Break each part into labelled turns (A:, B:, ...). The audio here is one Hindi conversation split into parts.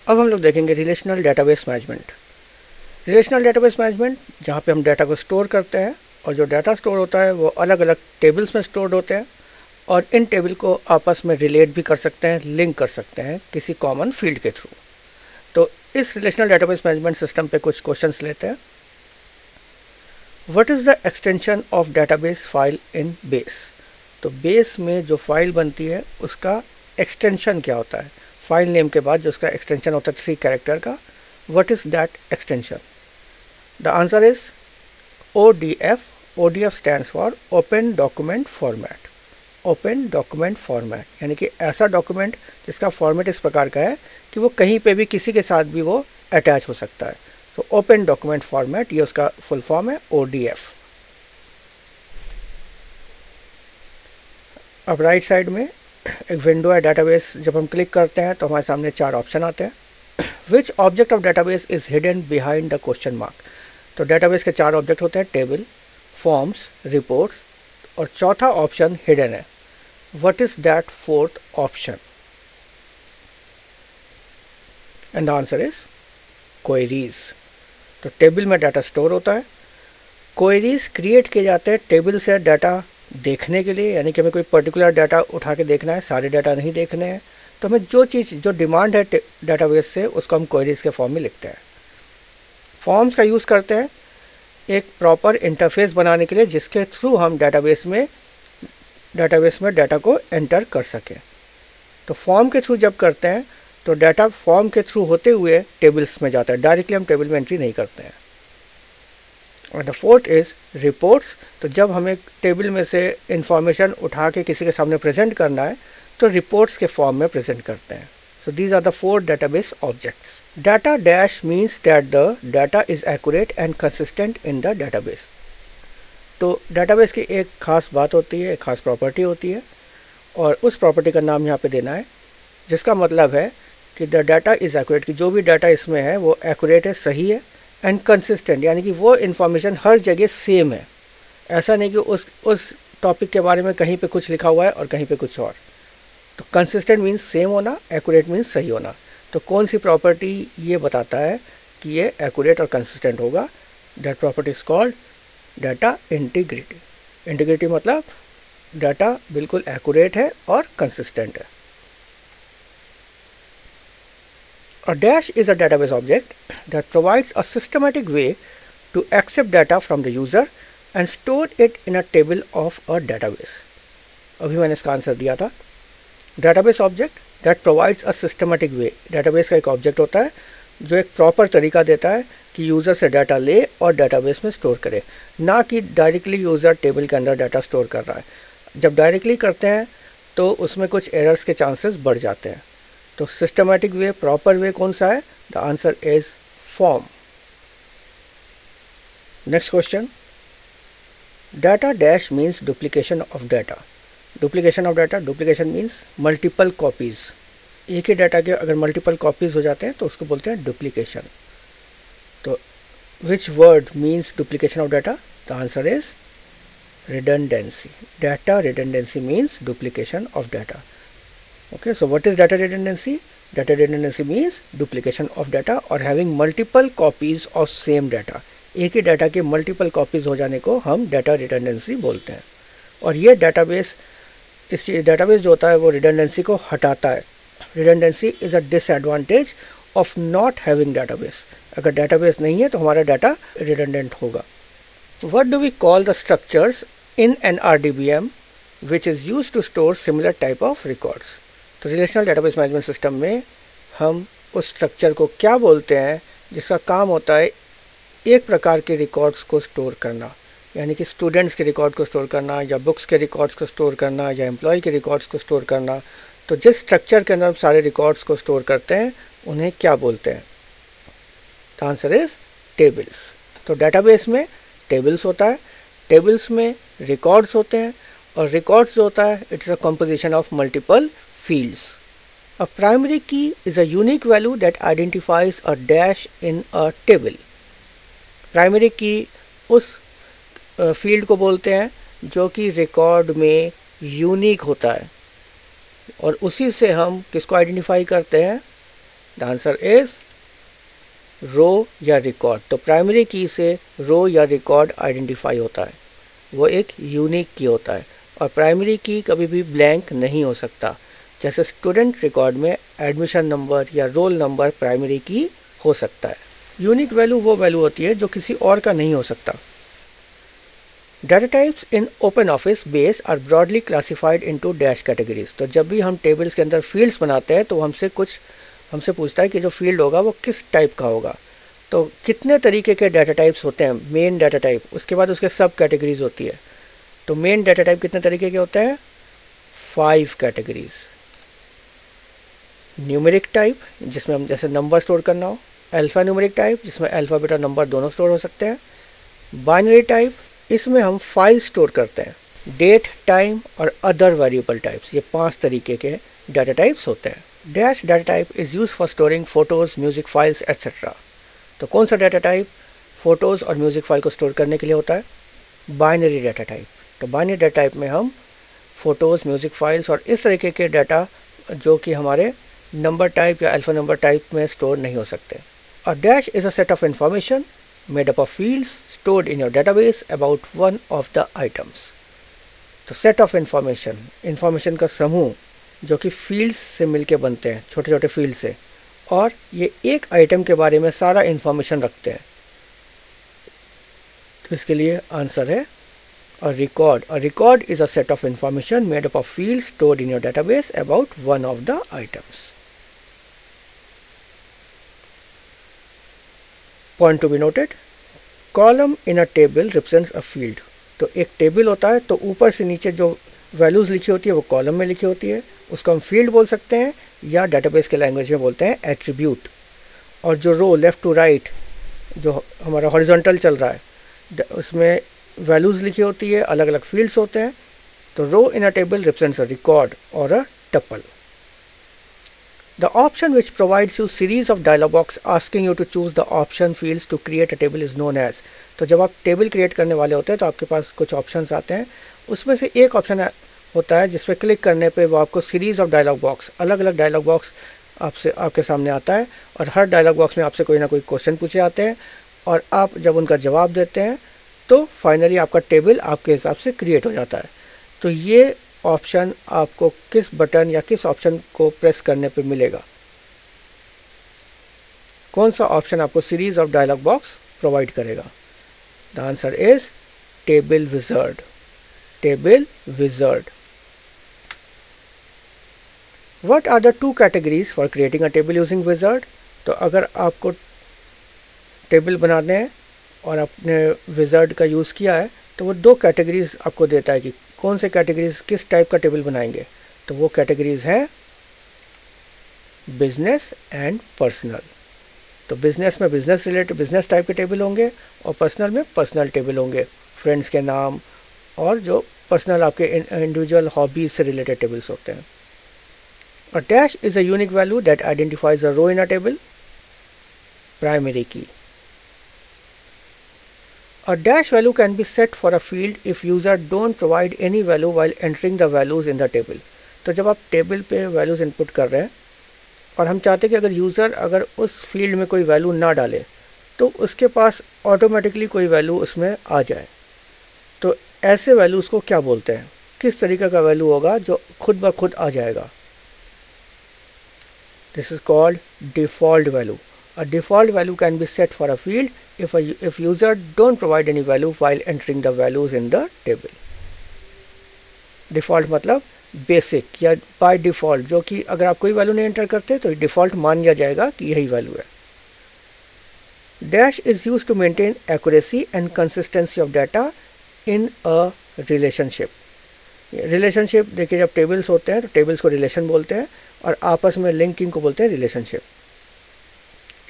A: अब हम लोग देखेंगे relational database management. Relational database management जहाँ पे हम डाटा को स्टोर करते हैं और जो डाटा स्टोर होता है वो अलग अलग टेबल्स में स्टोर होते हैं और इन टेबल को आपस में रिलेट भी कर सकते हैं, लिंक कर सकते हैं किसी कॉमन फील्ड के थ्रू। तो इस रिलेशनल डेटाबेस मैनेजमेंट सिस्टम पे कुछ क्वेश्चंस लेते हैं। What is the extension of database file in base? तो बेस में जो फाइल बनती है उसका एक्सटेंशन क्या होता है? फाइल नेम के बाद जो उसका एक्सटेंशन होता है 3 कैरेक्टर का, what is that extension? The answer is ODF. ODF stands for open document format. Open document format यानी कि ऐसा डॉक्यूमेंट जिसका फॉर्मेट इस प्रकार का है कि वो कहीं पे भी किसी के साथ भी वो अटैच हो सकता है। तो ओपन डॉक्यूमेंट फॉर्मेट ये उसका फुल फॉर्म है ODF। अब राइट साइड में एक विंडो है डेटाबेस। जब हम क्लिक करते हैं तो हमारे सामने 4 ऑप्शन आते हैं। Which object of database is hidden behind the question mark? तो डेटाबेस के 4 ऑब्जेक्ट होते हैं, टेबल, फॉर्म्स, रिपोर्ट्स और चौथा ऑप्शन हिडन है। What is that fourth option? And the answer is queries. तो टेबल में डाटा स्टोर होता है, क्वेरीज क्रिएट किए जाते हैं टेबल से डाटा देखने के लिए, यानी कि हमें कोई पर्टिकुलर डाटा उठा के देखना है, सारे डाटा नहीं देखने हैं, तो हमें जो चीज़ जो डिमांड है डाटाबेस से उसको हम क्वेरीज के फॉर्म में लिखते हैं। फॉर्म्स का यूज़ करते हैं एक प्रॉपर इंटरफेस बनाने के लिए जिसके थ्रू हम डाटाबेस में डाटा को एंटर कर सकें। तो फॉर्म के थ्रू जब करते हैं तो डाटा फॉर्म के थ्रू होते हुए टेबल्स में जाता है, डायरेक्टली हम टेबल में एंट्री नहीं करते हैं। और द फोर्थ इज रिपोर्ट्स। तो जब हमें टेबल में से इंफॉर्मेशन उठा के किसी के सामने प्रेजेंट करना है तो रिपोर्ट्स के फॉर्म में प्रेजेंट करते हैं। So these are the 4 database objects. Data dash means that the data is accurate and consistent in the database. तो डेटाबेस की एक खास बात होती है, एक खास प्रॉपर्टी होती है और उस प्रॉपर्टी का नाम यहाँ पे देना है, जिसका मतलब है कि द डाटा इज़ एक्यूरेट, कि जो भी डाटा इसमें है वो एक्यूरेट है, सही है, एंड कंसिस्टेंट यानी कि वो इन्फॉर्मेशन हर जगह सेम है। ऐसा नहीं कि उस टॉपिक के बारे में कहीं पे कुछ लिखा हुआ है और कहीं पे कुछ और। तो कंसिस्टेंट मीन्स सेम होना, एक्यूरेट मीन्स सही होना। तो कौन सी प्रॉपर्टी ये बताता है कि ये एक्यूरेट और कंसिस्टेंट होगा? That property is called data integrity. Integrity मतलब डाटा बिल्कुल एक्यूरेट है और कंसिस्टेंट है। A dash is a database object that provides a systematic way to accept data from the user and store it in a table of a database. अभी मैंने इसका आंसर दिया था। Database object that provides a systematic way. Database का एक ऑब्जेक्ट होता है जो एक प्रॉपर तरीका देता है कि यूज़र से डाटा ले और डेटाबेस में स्टोर करे, ना कि डायरेक्टली यूज़र टेबल के अंदर डाटा स्टोर कर रहा है। जब डायरेक्टली करते हैं तो उसमें कुछ एरर्स के चांसेस बढ़ जाते हैं। तो सिस्टमैटिक वे, प्रॉपर वे कौन सा है? The answer is form. Next question, data dash means duplication of data. Duplication of data, duplication means multiple copies. एक ही डाटा के अगर मल्टीपल कॉपीज हो जाते हैं तो उसको बोलते हैं डुप्लीकेशन। तो which word means duplication of data? The answer is redundancy. Data redundancy means duplication of data. Okay, so what is data redundancy? Data redundancy means duplication of data or having multiple copies of same data. एक ही डाटा के मल्टीपल कॉपीज हो जाने को हम डाटा रिडंडेंसी बोलते हैं। और ये डाटाबेस, इस डाटाबेस जो होता है वो रिडंडेंसी को हटाता है। Redundancy is a disadvantage of not having database. अगर डाटाबेस नहीं है तो हमारा डाटा रिडंडेंट होगा। What do we call the structures in an RDBM which is use to store similar type of records? तो रिलेशनल डेटाबेस मैनेजमेंट सिस्टम में हम उस स्ट्रक्चर को क्या बोलते हैं जिसका काम होता है एक प्रकार के रिकॉर्ड्स को स्टोर करना, यानी कि स्टूडेंट्स के रिकॉर्ड को स्टोर करना या बुक्स के रिकॉर्ड्स को स्टोर करना या एम्प्लॉय के रिकॉर्ड्स को स्टोर करना। तो जिस स्ट्रक्चर के अंदर हम सारे रिकॉर्ड्स को स्टोर करते हैं उन्हें क्या बोलते हैं? The answer is tables. तो डेटाबेस में टेबल्स होता है, टेबल्स में रिकॉर्ड्स होते हैं और रिकॉर्ड्स जो होता है it's a composition of multiple fields. A primary key is a unique value that identifies a dash in a table. Primary key उस फील्ड को बोलते हैं जो कि रिकॉर्ड में यूनिक होता है और उसी से हम किसको आइडेंटिफाई करते हैं? द आंसर इज रो या रिकॉर्ड। तो प्राइमरी की से रो या रिकॉर्ड आइडेंटिफाई होता है, वो एक यूनिक की होता है, और प्राइमरी की कभी भी ब्लैंक नहीं हो सकता। जैसे स्टूडेंट रिकॉर्ड में एडमिशन नंबर या रोल नंबर प्राइमरी की हो सकता है। यूनिक वैल्यू वो वैल्यू होती है जो किसी और का नहीं हो सकता। Data types in open office base are broadly classified into dash categories. तो जब भी हम टेबल्स के अंदर फील्ड्स बनाते हैं तो हमसे पूछता है कि जो फील्ड होगा वो किस टाइप का होगा। तो कितने तरीके के डाटा टाइप्स होते हैं, मेन डाटा टाइप, उसके बाद उसके सब कैटेगरीज होती है। तो मेन डाटा टाइप कितने तरीके के होते हैं? 5 कैटेगरीज। न्यूमेरिक टाइप जिसमें हम जैसे नंबर स्टोर करना हो, अल्फ़ा न्यूमेरिक टाइप जिसमें अल्फ़ाबेट और नंबर दोनों स्टोर हो सकते हैं, बाइनरी टाइप इसमें हम फाइल स्टोर करते हैं, डेट, टाइम और अदर वेरिएबल टाइप्स, ये 5 तरीके के डाटा टाइप्स होते हैं। Dash data type is use for storing photos, music files etcetera. तो कौन सा डाटा टाइप फोटोज़ और म्यूजिक फाइल को स्टोर करने के लिए होता है? Binary data type. तो बाइनरी डाटा टाइप में हम फोटोज़, म्यूजिक फाइल्स और इस तरीके के डाटा जो कि हमारे नंबर टाइप या अल्फ़ा नंबर टाइप में स्टोर नहीं हो सकते। A dash is a set of information made up of fields stored in your database about one of the items। तो सेट ऑफ इंफॉर्मेशन का समूह जो कि फील्ड्स से मिलके बनते हैं, छोटे छोटे फील्ड से, और ये एक आइटम के बारे में सारा इंफॉर्मेशन रखते हैं। तो इसके लिए आंसर है a record. A record is a set of information made up of fields stored in your database about one of the items। Point to be noted, column in a table represents a field. तो एक टेबल होता है तो ऊपर से नीचे जो वैल्यूज़ लिखी होती है वो कॉलम में लिखी होती है, उसको हम फील्ड बोल सकते हैं या डेटाबेस के लैंग्वेज में बोलते हैं एट्रीब्यूट। और जो रो लेफ़्ट टू राइट जो हमारा हॉरिजॉन्टल चल रहा है उसमें वैल्यूज़ लिखी होती है, अलग अलग फील्ड्स होते हैं। तो row in a table represents a record और a tuple. The option which provides you series of dialog box asking you to choose the option fields to create a table is known as। तो जब आप टेबल क्रिएट करने वाले होते हैं तो आपके पास कुछ ऑप्शंस आते हैं, उसमें से एक ऑप्शन होता है जिस पर क्लिक करने पे वो आपको सीरीज़ ऑफ डायलॉग बॉक्स, अलग अलग डायलॉग बॉक्स आपके सामने आता है, और हर डायलॉग बॉक्स में आपसे कोई ना कोई क्वेश्चन पूछे जाते हैं, और आप जब उनका जवाब देते हैं तो फाइनली आपका टेबल आपके हिसाब से क्रिएट हो जाता है। तो ये ऑप्शन आपको किस बटन या किस ऑप्शन को प्रेस करने पे मिलेगा? कौन सा ऑप्शन आपको series of dialog box provide करेगा? The answer is table wizard. Table wizard. What are the 2 categories for creating a table using wizard? तो अगर आपको टेबल बनाने हैं और आपने विज़ार्ड का यूज़ किया है तो वो 2 कैटेगरीज आपको देता है कि कौन से कैटेगरीज किस टाइप का टेबल बनाएंगे। तो वो कैटेगरीज हैं बिजनेस एंड पर्सनल। तो बिजनेस में बिजनेस रिलेटेड बिजनेस टाइप के टेबल होंगे, और पर्सनल में पर्सनल टेबल होंगे, फ्रेंड्स के नाम और जो पर्सनल आपके इंडिविजुअल हॉबीज से रिलेटेड टेबल्स होते हैं। A dash is a unique value that identifies a row in a table. Primary key. A dash value can be set for a field if user don't provide any value while entering the values in the table। तो जब आप टेबल पे वैल्यूज़ इनपुट कर रहे हैं और हम चाहते हैं कि अगर यूज़र अगर उस फील्ड में कोई वैल्यू ना डाले तो उसके पास ऑटोमेटिकली कोई वैल्यू उसमें आ जाए, तो ऐसे वैल्यूज़ को क्या बोलते हैं? किस तरीके का वैल्यू होगा जो खुद ब खुद आ जाएगा? This is called default value. A default value can be set for a field if user don't provide any value while entering the values in the table। Default मतलब बेसिक या बाय डिफ़ॉल्ट, जो कि अगर आप कोई वैल्यू नहीं एंटर करते तो डिफ़ॉल्ट मान लिया जाएगा कि यही वैल्यू है। Dash is use to maintain accuracy and consistency of data in a relationship. Relationship देखिए, जब टेबल्स होते हैं तो टेबल्स को रिलेशन बोलते हैं और आपस में लिंकिंग को बोलते हैं relationship.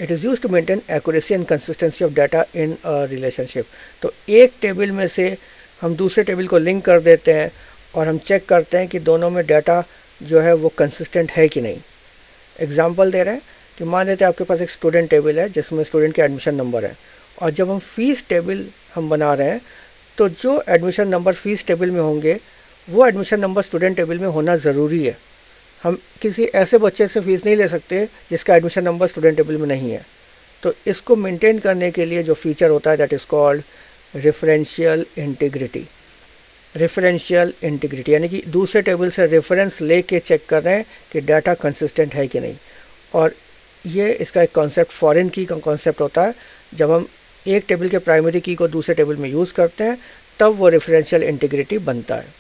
A: It is use to maintain accuracy and consistency of data in a relationship. तो एक टेबल में से हम दूसरे टेबल को लिंक कर देते हैं और हम चेक करते हैं कि दोनों में डाटा जो है वो कंसिस्टेंट है कि नहीं। एग्जांपल दे रहे हैं कि मान लेते हैं आपके पास एक स्टूडेंट टेबल है जिसमें स्टूडेंट के एडमिशन नंबर है, और जब हम फ़ीस टेबल हम बना रहे हैं तो जो एडमिशन नंबर फ़ीस टेबल में होंगे वो एडमिशन नंबर स्टूडेंट टेबल में होना ज़रूरी है। हम किसी ऐसे बच्चे से फ़ीस नहीं ले सकते जिसका एडमिशन नंबर स्टूडेंट टेबल में नहीं है। तो इसको मेंटेन करने के लिए जो फीचर होता है that is called referential integrity. Referential integrity यानी कि दूसरे टेबल से रेफरेंस लेके चेक कर रहे हैं कि डाटा कंसिस्टेंट है कि नहीं। और ये इसका एक कॉन्सेप्ट फॉरेन की का कॉन्सेप्ट होता है। जब हम एक टेबल के प्राइमरी की को दूसरे टेबल में यूज़ करते हैं तब वो रेफरेंशियल इंटीग्रिटी बनता है।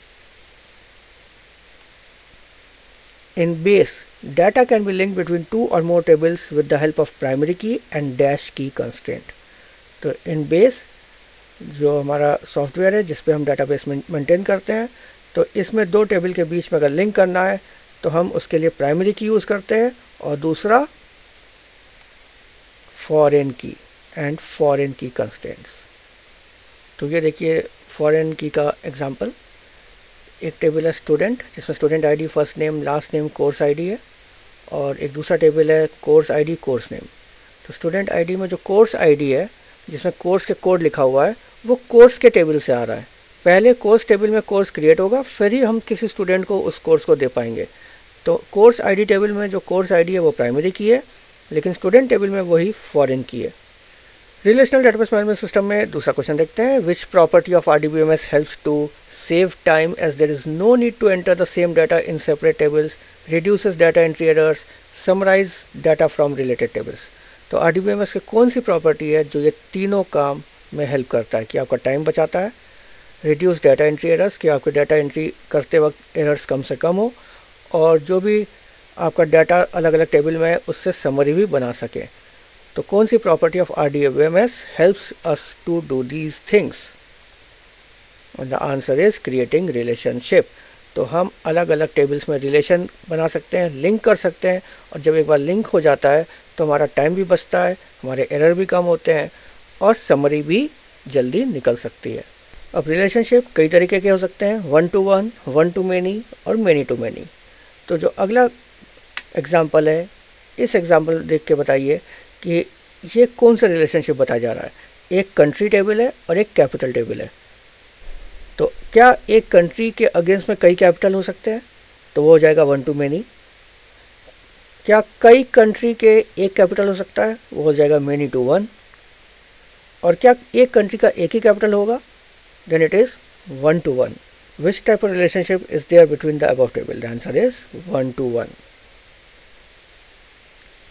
A: इन base data can be linked between two or more tables with the help of primary key and dash key constraint। तो इन बेस जो हमारा सॉफ्टवेयर है जिस पे हम डाटाबेस मेंटेन करते हैं, तो इसमें दो टेबल के बीच में अगर लिंक करना है तो हम उसके लिए प्राइमरी की यूज़ करते हैं और दूसरा फॉरेन की एंड फॉरेन की कंस्ट्रेंट्स। तो ये देखिए फॉरेन की का एग्जांपल, एक टेबल है स्टूडेंट जिसमें student ID first name last name course ID है, और एक दूसरा टेबल है कोर्स आईडी कोर्स नेम। तो स्टूडेंट आईडी में जो कोर्स आईडी है जिसमें कोर्स के कोड लिखा हुआ है वो कोर्स के टेबल से आ रहा है। पहले कोर्स टेबल में कोर्स क्रिएट होगा, फिर ही हम किसी स्टूडेंट को उस कोर्स को दे पाएंगे। तो कोर्स आईडी टेबल में जो कोर्स आईडी है वो प्राइमरी की है, लेकिन स्टूडेंट टेबल में वही फॉरेन की है। रिलेशनल डेटाबेस मैनेजमेंट सिस्टम में दूसरा क्वेश्चन देखते हैं, which property of RDBMS helps to save time as there is no need to enter the same data in separate tables, reduces data entry errors, summarize data from related tables। तो RDBMS की कौन सी प्रॉपर्टी है जो ये तीनों काम में हेल्प करता है कि आपका टाइम बचाता है, रिड्यूस डाटा एंट्री एरर्स कि आपके डाटा एंट्री करते वक्त एरर्स कम से कम हो, और जो भी आपका डाटा अलग अलग टेबल में है उससे समरी भी बना सके। तो कौन सी property of RDBMS helps us to do these things? The answer is creating relationship. तो हम अलग अलग टेबल्स में रिलेशन बना सकते हैं, लिंक कर सकते हैं, और जब एक बार लिंक हो जाता है तो हमारा टाइम भी बचता है, हमारे एरर भी कम होते हैं और समरी भी जल्दी निकल सकती है। अब रिलेशनशिप कई तरीके के हो सकते हैं, 1 to 1, 1 to many और many to many। तो जो अगला एग्जाम्पल है, इस एग्जाम्पल देख के बताइए कि ये कौन सा रिलेशनशिप बताया जा रहा है। एक कंट्री टेबल है और एक कैपिटल टेबल है। तो क्या एक कंट्री के अगेंस्ट में कई कैपिटल हो सकते हैं? तो वो हो जाएगा 1 to many। क्या कई कंट्री के एक कैपिटल हो सकता है? वो हो जाएगा many to 1। और क्या एक कंट्री का एक ही कैपिटल होगा? Then it is 1 to 1। Which type of relationship is there between the above table? The answer is 1 to 1।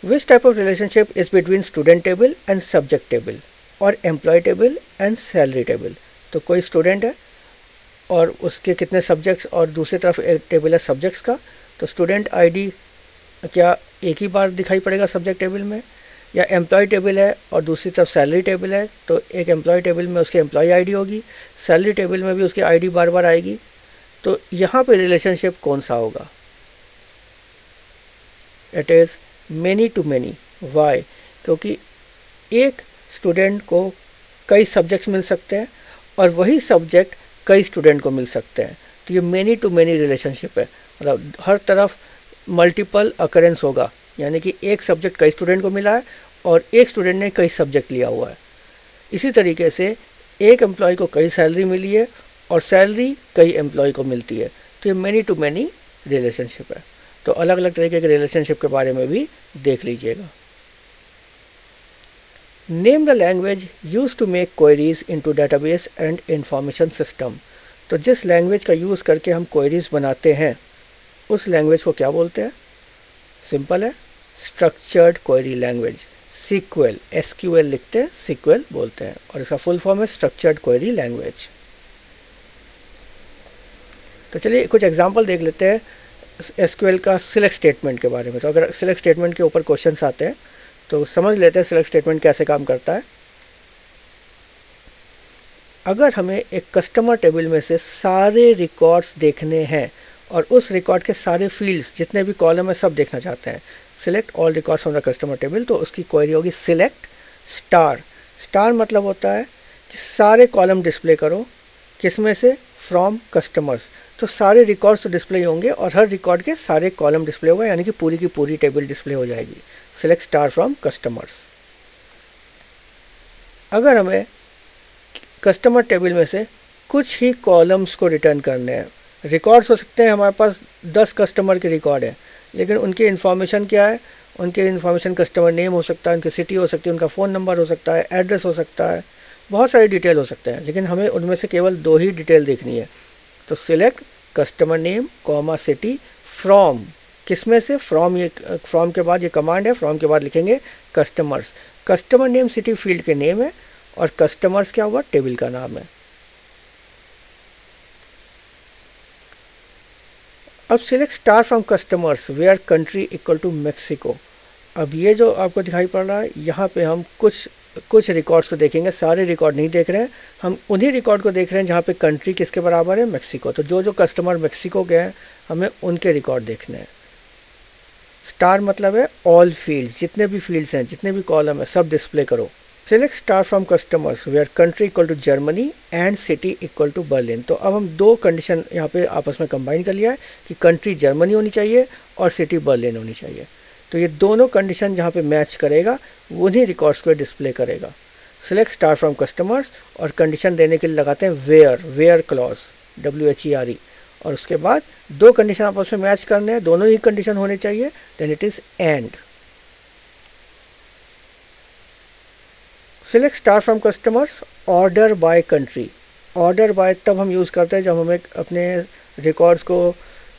A: Which type of relationship is between student table and subject table और employ table and salary table? तो कोई स्टूडेंट है और उसके कितने सब्जेक्ट्स, और दूसरी तरफ एक टेबल है सब्जेक्ट्स का। तो स्टूडेंट आईडी क्या एक ही बार दिखाई पड़ेगा सब्जेक्ट टेबल में, या एम्प्लॉय टेबल है और दूसरी तरफ सैलरी टेबल है तो एक एम्प्लॉय टेबल में उसकी एम्प्लॉय आईडी होगी, सैलरी टेबल में भी उसकी आईडी बार बार आएगी। तो यहाँ पे रिलेशनशिप कौन सा होगा? It is many to many. Why? क्योंकि एक स्टूडेंट को कई सब्जेक्ट्स मिल सकते हैं और वही सब्जेक्ट कई स्टूडेंट को मिल सकते हैं। तो ये मेनी टू मेनी रिलेशनशिप है, मतलब हर तरफ मल्टीपल अकरेंस होगा, यानी कि एक सब्जेक्ट कई स्टूडेंट को मिला है और एक स्टूडेंट ने कई सब्जेक्ट लिया हुआ है। इसी तरीके से एक एम्प्लॉय को कई सैलरी मिली है और सैलरी कई एम्प्लॉय को मिलती है। तो ये मेनी टू मेनी रिलेशनशिप है। तो अलग अलग तरीके के रिलेशनशिप के बारे में भी देख लीजिएगा। Name the language use to make queries into database and information system. तो जिस लैंग्वेज का यूज़ करके हम क्वेरीज बनाते हैं उस लैंग्वेज को क्या बोलते हैं? सिंपल है, structured query language, sequel, SQL लिखते हैं, सीक्वेल बोलते हैं, और इसका फुल फॉर्म है स्ट्रक्चर्ड क्वेरी लैंग्वेज। तो चलिए कुछ एग्जांपल देख लेते हैं SQL का सिलेक्ट स्टेटमेंट के बारे में। तो अगर सिलेक्ट स्टेटमेंट के ऊपर क्वेश्चंस आते हैं तो समझ लेते हैं सिलेक्ट स्टेटमेंट कैसे काम करता है। अगर हमें एक कस्टमर टेबल में से सारे रिकॉर्ड्स देखने हैं और उस रिकॉर्ड के सारे फील्ड्स जितने भी कॉलम है सब देखना चाहते हैं, select all records from the customer table, तो उसकी क्वेरी होगी सिलेक्ट स्टार। स्टार मतलब होता है कि सारे कॉलम डिस्प्ले करो, किसमें से? From customers. तो सारे रिकॉर्ड्स तो डिस्प्ले होंगे और हर रिकॉर्ड के सारे कॉलम डिस्प्ले होगा, यानी कि पूरी की पूरी टेबल डिस्प्ले हो जाएगी। Select star from customers. अगर हमें कस्टमर टेबल में से कुछ ही कॉलम्स को रिटर्न करने हैं, रिकॉर्ड्स हो सकते हैं हमारे पास 10 कस्टमर के रिकॉर्ड हैं, लेकिन उनकी इन्फॉर्मेशन क्या है, उनके इन्फॉर्मेशन कस्टमर नेम हो सकता है, उनकी सिटी हो सकती है, उनका फ़ोन नंबर हो सकता है, एड्रेस हो सकता है, बहुत सारी डिटेल हो सकते हैं, लेकिन हमें उनमें से केवल 2 ही डिटेल देखनी है। तो select customer name comma city from, किसमें से, फ्रॉम, ये फ्रॉम के बाद ये कमांड है, फ्रॉम के बाद लिखेंगे customers. Customer name city field के नेम है और कस्टमर्स क्या हुआ, टेबल का नाम है। अब select star from customers where country equal to Mexico. अब ये जो आपको दिखाई पड़ रहा है, यहाँ पे हम कुछ रिकॉर्ड्स को देखेंगे, सारे रिकॉर्ड नहीं देख रहे हैं, हम उन्हीं रिकॉर्ड को देख रहे हैं जहाँ पे कंट्री किसके बराबर है, मेक्सिको। तो जो जो कस्टमर मेक्सिको के हैं हमें उनके रिकॉर्ड देखने हैं। स्टार मतलब है ऑल फील्ड्स, जितने भी फील्ड्स हैं, जितने भी कॉलम है, सब डिस्प्ले करो। Select star from customers where country equal to Germany and city equal to Berlin. तो अब हम 2 कंडीशन यहाँ पे आपस में कंबाइन कर लिया है कि कंट्री जर्मनी होनी चाहिए और सिटी बर्लिन होनी चाहिए। तो ये दोनों कंडीशन जहाँ पे मैच करेगा उन्हीं रिकॉर्ड्स को डिस्प्ले करेगा। सिलेक्ट स्टार फ्रॉम कस्टमर्स और कंडीशन देने के लिए लगाते हैं वेयर क्लॉज, WHERE, और उसके बाद 2 कंडीशन आपस में मैच करने हैं, दोनों ही कंडीशन होने चाहिए, then it is and. Select star from customers order by country. Order by तब हम यूज़ करते हैं जब हमें अपने रिकॉर्ड्स को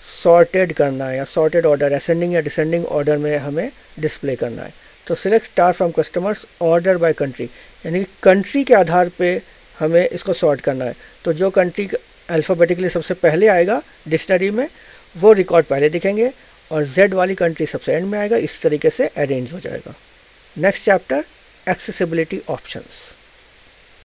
A: सॉर्टेड करना है या सॉर्टेड ऑर्डर, असेंडिंग या डिसेंडिंग ऑर्डर में हमें डिस्प्ले करना है। तो select star from customers order by country, यानी कंट्री के आधार पे हमें इसको सॉर्ट करना है। तो जो कंट्री अल्फ़ाबेटिकली सबसे पहले आएगा डिक्शनरी में वो रिकॉर्ड पहले दिखेंगे और Z वाली कंट्री सबसे एंड में आएगा। इस तरीके से अरेंज हो जाएगा। Next chapter, accessibility options.